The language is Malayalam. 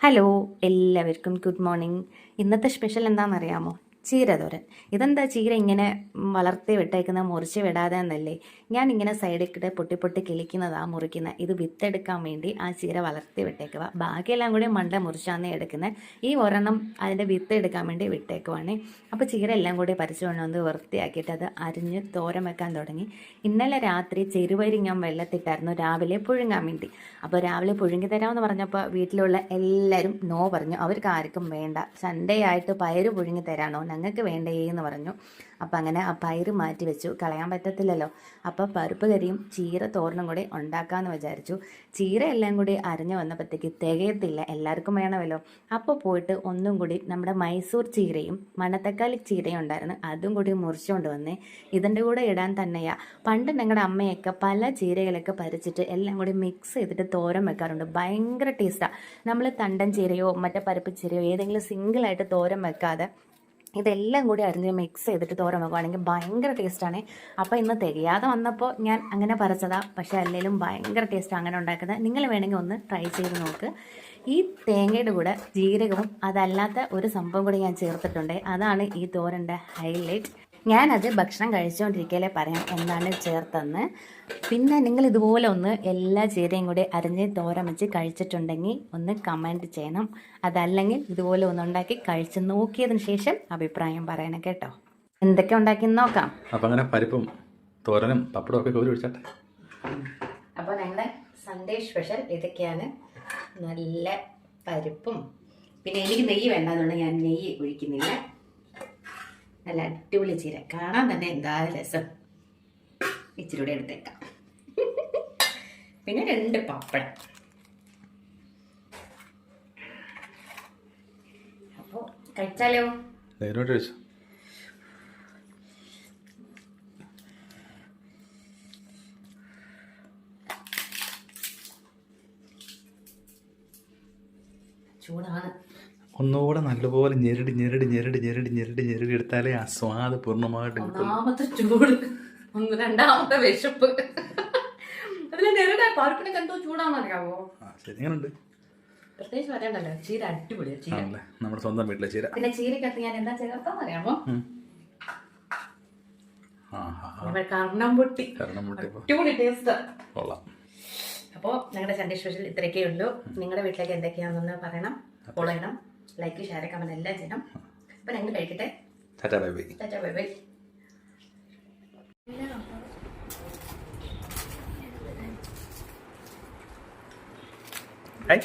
ഹലോ, എല്ലാവർക്കും ഗുഡ് മോർണിംഗ്. ഇന്നത്തെ സ്പെഷ്യൽ എന്താണെന്നറിയാമോ? ചീര തോരൻ. ഇതെന്താ ചീര ഇങ്ങനെ വളർത്തി വിട്ടേക്കുന്ന, മുറിച്ച് വിടാതെ എന്നല്ലേ? ഞാൻ ഇങ്ങനെ സൈഡിൽ കൂടെ പൊട്ടി പൊട്ടി കിളിക്കുന്നതാണ് മുറിക്കുന്നത്. ഇത് വിത്തെടുക്കാൻ വേണ്ടി ആ ചീര വളർത്തി വിട്ടേക്കുക. ബാക്കിയെല്ലാം കൂടി മണ്ട മുറിച്ചാണ് എടുക്കുന്നത്. ഈ ഒരെണ്ണം അതിൻ്റെ വിത്ത് എടുക്കാൻ വേണ്ടി വിട്ടേക്കുവാണ്. അപ്പോൾ ചീര എല്ലാം കൂടി പറിച്ചു കൊണ്ടുവന്ന് വൃത്തിയാക്കിയിട്ട് അത് അരിഞ്ഞ് തോരൻ വെക്കാൻ തുടങ്ങി. ഇന്നലെ രാത്രി ചെറുപയർ ഞാൻ വെള്ളത്തിട്ടായിരുന്നു രാവിലെ പുഴുങ്ങാൻ വേണ്ടി. അപ്പോൾ രാവിലെ പുഴുങ്ങി തരാമെന്ന് പറഞ്ഞപ്പോൾ വീട്ടിലുള്ള എല്ലാവരും നോ പറഞ്ഞു. അവർക്ക് ആർക്കും വേണ്ട, സൺഡേ ആയിട്ട് പയറ് പുഴുങ്ങി തരാനോ, ഞങ്ങൾക്ക് വേണ്ടേ എന്ന് പറഞ്ഞു. അപ്പം അങ്ങനെ ആ പയറ് മാറ്റി വെച്ചു, കളയാൻ പറ്റത്തില്ലല്ലോ. അപ്പോൾ പരിപ്പ് കറിയും ചീര തോരനും കൂടി ഉണ്ടാക്കാമെന്ന് വിചാരിച്ചു. ചീര എല്ലാം കൂടി അരിഞ്ഞു വന്നപ്പോഴത്തേക്ക് തികയത്തില്ല, എല്ലാവർക്കും വേണമല്ലോ. അപ്പോൾ പോയിട്ട് ഒന്നും കൂടി നമ്മുടെ മൈസൂർ ചീരയും മണത്തക്കാളി ചീരയും ഉണ്ടായിരുന്നു, അതും കൂടി മുറിച്ചുകൊണ്ട് വന്നേ. ഇതിൻ്റെ കൂടെ ഇടാൻ തന്നെയാ. പണ്ട് ഞങ്ങളുടെ അമ്മയൊക്കെ പല ചീരകളൊക്കെ പരിച്ചിട്ട് എല്ലാം കൂടി മിക്സ് ചെയ്തിട്ട് തോരൻ വെക്കാറുണ്ട്. ഭയങ്കര ടേസ്റ്റാണ്. നമ്മൾ തണ്ടൻ ചീരയോ മറ്റേ പരിപ്പ് ചീരയോ ഏതെങ്കിലും സിംഗിളായിട്ട് തോരൻ വെക്കാതെ ഇതെല്ലാം കൂടി അരിഞ്ഞ് മിക്സ് ചെയ്തിട്ട് തോരൻ വെക്കുകയാണെങ്കിൽ ഭയങ്കര ടേസ്റ്റാണ്. അപ്പോൾ ഇന്ന് തികയാതെ വന്നപ്പോൾ ഞാൻ അങ്ങനെ പറിച്ചതാണ്. പക്ഷേ അല്ലെങ്കിലും ഭയങ്കര ടേസ്റ്റ് അങ്ങനെ ഉണ്ടാക്കുന്നത്. നിങ്ങൾ വേണമെങ്കിൽ ഒന്ന് ട്രൈ ചെയ്ത് നോക്ക്. ഈ തേങ്ങയുടെ കൂടെ ജീരകവും അതല്ലാത്ത ഒരു സംഭവം കൂടി ഞാൻ ചേർത്തിട്ടുണ്ട്. അതാണ് ഈ തോരൻ്റെ ഹൈലൈറ്റ്. ഞാനത് ഭക്ഷണം കഴിച്ചുകൊണ്ടിരിക്കലേ പറയാം എന്താണ് ചേർത്തെന്ന്. പിന്നെ നിങ്ങൾ ഇതുപോലെ ഒന്ന് എല്ലാ ചീരയും കൂടി അരിഞ്ഞ് തോരൻ വെച്ച് കഴിച്ചിട്ടുണ്ടെങ്കിൽ ഒന്ന് കമൻറ്റ് ചെയ്യണം. അതല്ലെങ്കിൽ ഇതുപോലെ ഒന്നുണ്ടാക്കി കഴിച്ച് നോക്കിയതിന് ശേഷം അഭിപ്രായം പറയണം കേട്ടോ. എന്തൊക്കെ ഉണ്ടാക്കി നോക്കാം. അപ്പം അങ്ങനെ പരിപ്പും തോരനും പപ്പടവും ഒക്കെ കോരി ഒഴിച്ചാട്ടെ. അപ്പോൾ ഞങ്ങളുടെ സൺഡേ സ്പെഷ്യൽ ഇതൊക്കെയാണ്. നല്ല പരിപ്പും, പിന്നെ എനിക്ക് നെയ്യ് വേണ്ടതുകൊണ്ട് ഞാൻ നെയ്യ് ഒഴിക്കുന്നില്ല. നല്ല അടിപൊളി ചീര, കാണാൻ തന്നെ എന്താ രസം. ഇച്ചിരി കൂടെ എടുത്തേക്കാം. പിന്നെ 2 പപ്പടം. അപ്പോൾ കഴിച്ചാലോ? ചൂടാണ്. ഒന്നുകൂടെ നല്ലപോലെ ഞെരടി ഞെരടി ഞെരടി ഞെരടി ഞെരടി ഞെരടി എടുത്താലേ ആ സ്വാദ് പൂർണ്ണമായിട്ട് കിട്ടും. ഒന്നാമത്തെ ചൂട്, രണ്ടാമത്തെ വിശപ്പ്. അതിലെ ഞെരടാ പരിപ്പിനൊക്കെ എന്തോ ചൂടാണെന്നറിയാവോ? എങ്ങനെയുണ്ട്? പ്രത്യേകിച്ച് പറയണ്ടല്ലോ, ചീര അടിപൊളിയാണ്. ചീര നമ്മുടെ സ്വന്തം വീട്ടിലെ ചീര. പിന്നെ ചീരക്കകത്ത് ഞാൻ എന്താ ചേർത്താന്നറിയാമോ? കർണംപൊട്ടി. അടിപൊളി ടേസ്റ്റ്. അപ്പോൾ ഞങ്ങളുടെ സൺഡേ സ്പെഷ്യൽ ഇത്രയൊക്കെ ഉള്ളൂ. നിങ്ങളുടെ വീട്ടിലേക്ക് എന്തൊക്കെയാണെന്ന് പറയണം. ഫോളോ ചെയ്യണം, ലൈക്ക്, ഷെയർ, കമന്റ് എല്ലാം ചെയ്യണം. അപ്പൊ ഞങ്ങൾ കഴിക്കട്ടെ. Tata bye bye. Tata bye bye. High.